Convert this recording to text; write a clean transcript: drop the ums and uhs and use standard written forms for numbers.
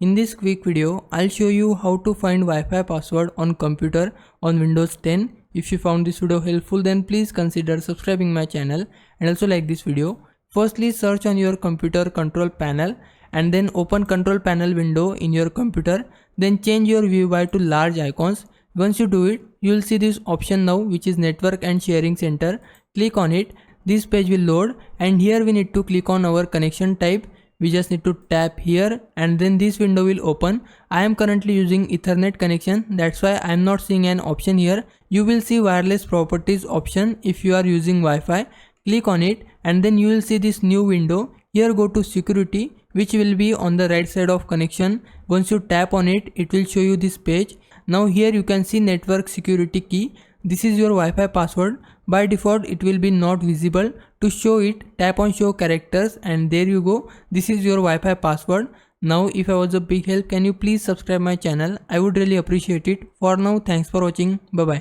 In this quick video, I'll show you how to find Wi-Fi password on computer on Windows 10. If you found this video helpful, then please consider subscribing my channel and also like this video. Firstly, search on your computer control panel and then open control panel window in your computer. Then change your view by to large icons. Once you do it, you will see this option now, which is Network and Sharing Center. Click on it. This page will load and here we need to click on our connection type. We just need to tap here and then this window will open. I am currently using Ethernet connection, that's why I am not seeing an option here. You will see wireless properties option if you are using Wi-Fi. Click on it and then you will see this new window. Here go to security, which will be on the right side of connection. Once you tap on it, it will show you this page. Now here you can see network security key. This is your Wi-Fi password. By default it will be not visible. To show it, tap on show characters and there you go. This is your Wi-Fi password. Now if I was a big help, can you please subscribe my channel? I would really appreciate it. For now, thanks for watching. Bye bye.